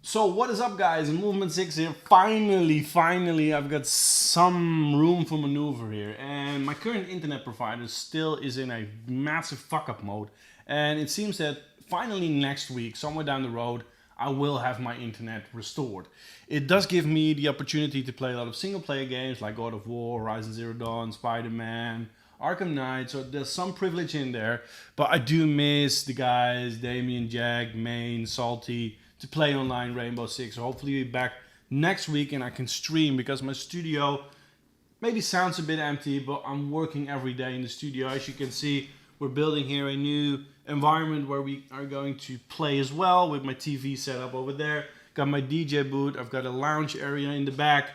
So what is up, guys? Movement 6 here. Finally, I've got some room for maneuver here. And my current internet provider still is in a massive fuck-up mode. And it seems that finally next week, somewhere down the road, I will have my internet restored. It does give me the opportunity to play a lot of single-player games like God of War, Horizon Zero Dawn, Spider-Man, Arkham Knight, so there's some privilege in there. But I do miss the guys, Damien, Jag, Main, Salty, to play online Rainbow Six. So hopefully we'll be back next week and I can stream, because my studio maybe sounds a bit empty, but I'm working every day in the studio. As you can see, we're building here a new environment where we are going to play as well, with my TV set up over there. Got my DJ booth, I've got a lounge area in the back.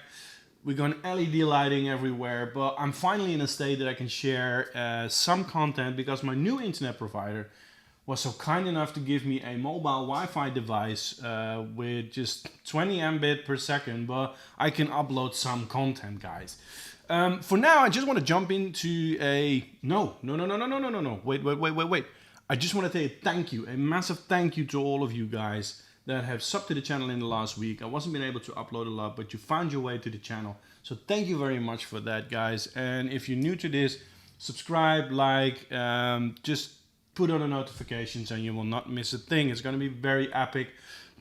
We got LED lighting everywhere, but I'm finally in a state that I can share some content, because my new internet provider was so kind enough to give me a mobile Wi-Fi device with just 20 Mbit per second, but I can upload some content, guys. For now, I just want to jump into a... No. Wait. I just want to say thank you, a massive thank you to all of you guys that have subbed to the channel in the last week. I wasn't been able to upload a lot, but you found your way to the channel. So thank you very much for that, guys. And if you're new to this, subscribe, like, just put on the notifications and you will not miss a thing. It's going to be very epic.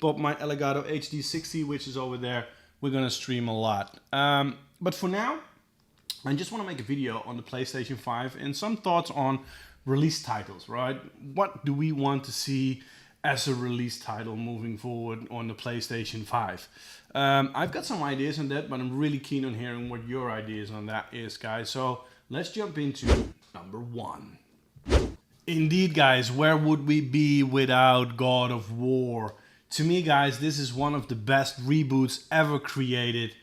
But my Elgato HD60, which is over there, we're going to stream a lot. But for now, I just want to make a video on the PlayStation 5 and some thoughts on release titles, right? What do we want to see as a release title moving forward on the PlayStation 5? I've got some ideas on that, but I'm really keen on hearing what your ideas on that is, guys. So let's jump into number 1. Indeed, guys, where would we be without God of War? To me, guys, this is one of the best reboots ever created,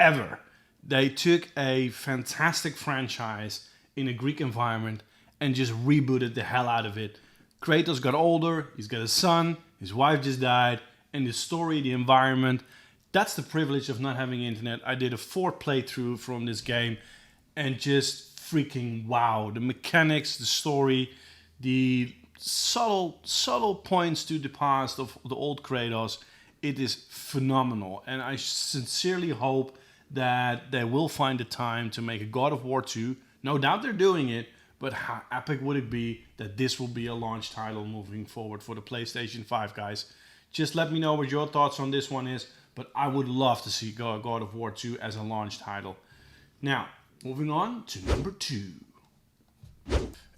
ever. They took a fantastic franchise in a Greek environment and just rebooted the hell out of it. Kratos got older, he's got a son, his wife just died, and the story, the environment, that's the privilege of not having internet. I did a 4th playthrough from this game and just freaking wow. The mechanics, the story, the subtle points to the past of the old Kratos, it is phenomenal. And I sincerely hope that they will find the time to make a God of War 2. No doubt they're doing it, but how epic would it be that this will be a launch title moving forward for the PlayStation 5, guys? Just let me know what your thoughts on this one is, but I would love to see God of War 2 as a launch title. Now, moving on to number 2.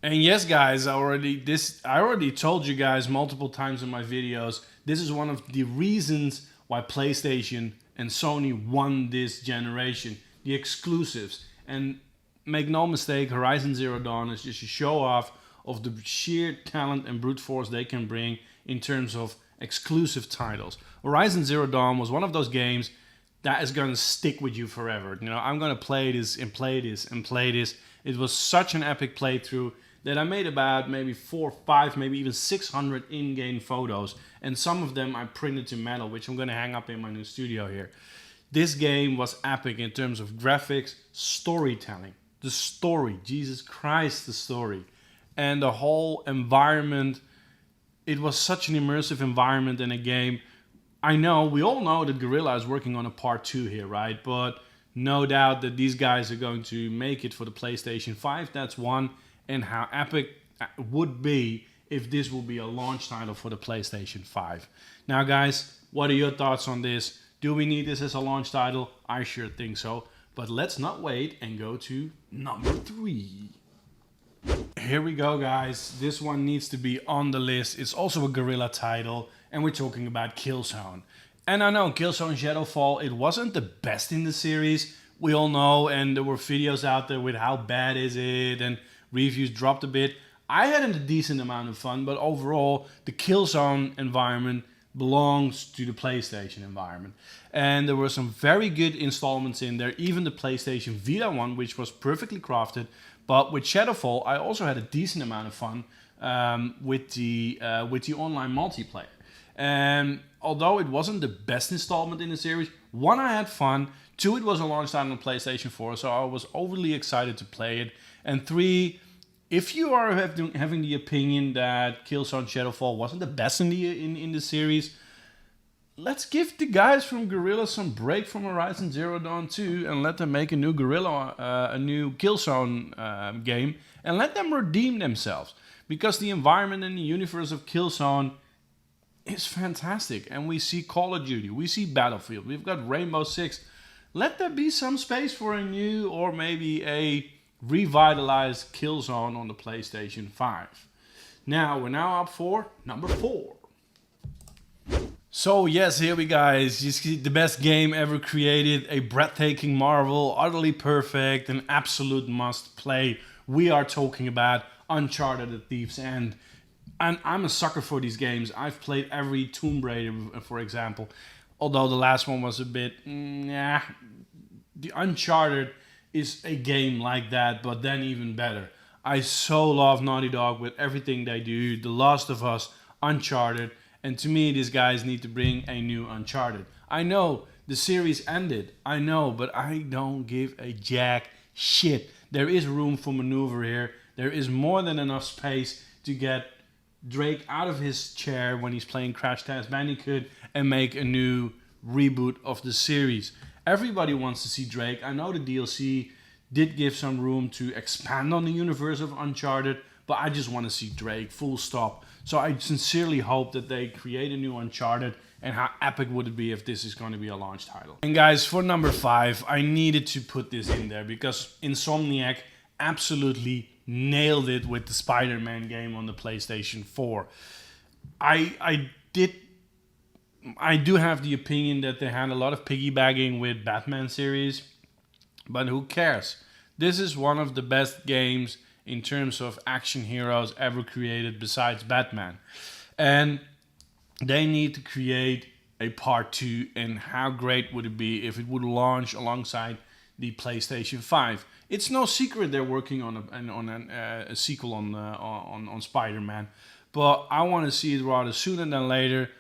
And yes, guys, I already told you guys multiple times in my videos, this is one of the reasons why PlayStation and Sony won this generation. The exclusives. And make no mistake, Horizon Zero Dawn is just a show off of the sheer talent and brute force they can bring in terms of exclusive titles. Horizon Zero Dawn was one of those games that is going to stick with you forever. You know, I'm going to play this and play this and play this. It was such an epic playthrough that I made about maybe 4, 5, maybe even 600 in-game photos. And some of them I printed to metal, which I'm going to hang up in my new studio here. This game was epic in terms of graphics, storytelling. The story, Jesus Christ, the story. And the whole environment, it was such an immersive environment in a game. I know, we all know that Guerrilla is working on a part 2 here, right? But no doubt that these guys are going to make it for the PlayStation 5, that's one. And how epic it would be if this will be a launch title for the PlayStation 5. Now, guys, what are your thoughts on this? Do we need this as a launch title? I sure think so. But let's not wait and go to number 3. Here we go, guys. This one needs to be on the list. It's also a Guerrilla title, and we're talking about Killzone. And I know Killzone Shadowfall, it wasn't the best in the series. We all know, and there were videos out there with how bad is it, and reviews dropped a bit. I had a decent amount of fun, but overall, the Killzone environment belongs to the PlayStation environment. And there were some very good installments in there, even the PlayStation Vita one, which was perfectly crafted. But with Shadowfall, I also had a decent amount of fun with the online multiplayer. And although it wasn't the best installment in the series, 1, I had fun. 2, it was a launch title on PlayStation 4, so I was overly excited to play it. And 3, if you are having the opinion that Killzone Shadowfall wasn't the best in the series, let's give the guys from Guerrilla some break from Horizon Zero Dawn 2 and let them make a new a new Killzone game, and let them redeem themselves. Because the environment and the universe of Killzone is fantastic. And we see Call of Duty, we see Battlefield, we've got Rainbow Six. Let there be some space for a new or maybe a revitalized Killzone on the PlayStation 5. Now, we're now up for number 4. So yes, here we guys, you see the best game ever created, a breathtaking marvel, utterly perfect, an absolute must play. We are talking about Uncharted: The Thief's End. And I'm a sucker for these games. I've played every Tomb Raider, for example. Although the last one was a bit, The Uncharted is a game like that, but then even better. I so love Naughty Dog with everything they do. The Last of Us, Uncharted. And to me, these guys need to bring a new Uncharted. I know the series ended. I know, but I don't give a jack shit. There is room for maneuver here. There is more than enough space to get Drake out of his chair when he's playing Crash Test Bandicoot and make a new reboot of the series. Everybody wants to see Drake. I know the DLC did give some room to expand on the universe of Uncharted, but I just want to see Drake, full stop. So I sincerely hope that they create a new Uncharted, and how epic would it be if this is going to be a launch title. And guys, for number 5, I needed to put this in there because Insomniac absolutely nailed it with the Spider-Man game on the PlayStation 4. I do have the opinion that they had a lot of piggybacking with Batman series, but who cares? This is one of the best games in terms of action heroes ever created besides Batman. And they need to create a part 2, and how great would it be if it would launch alongside the PlayStation 5. It's no secret they're working on a sequel on Spider-Man, but I want to see it rather sooner than later,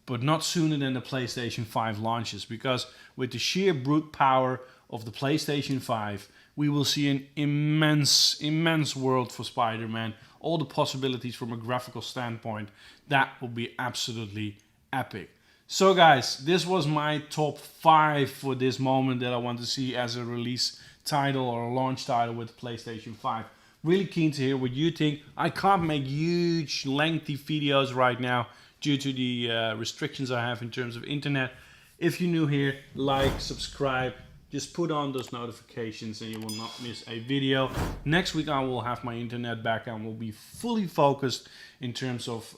but not sooner than the PlayStation 5 launches, because with the sheer brute power of the PlayStation 5, we will see an immense world for Spider-Man. All the possibilities from a graphical standpoint, that will be absolutely epic. So guys, this was my top 5 for this moment that I want to see as a release title or a launch title with PlayStation 5. Really keen to hear what you think. I can't make huge lengthy videos right now due to the restrictions I have in terms of internet. If you're new here, like, subscribe, just put on those notifications and you will not miss a video. Next week I will have my internet back and will be fully focused in terms of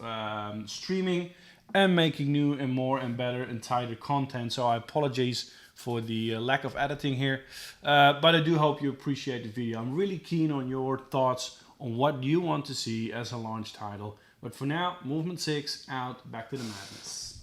streaming and making new and more and better and tighter content. So I apologize for the lack of editing here, but I do hope you appreciate the video. I'm really keen on your thoughts on what you want to see as a launch title. But for now, Movement 6 out, back to the madness.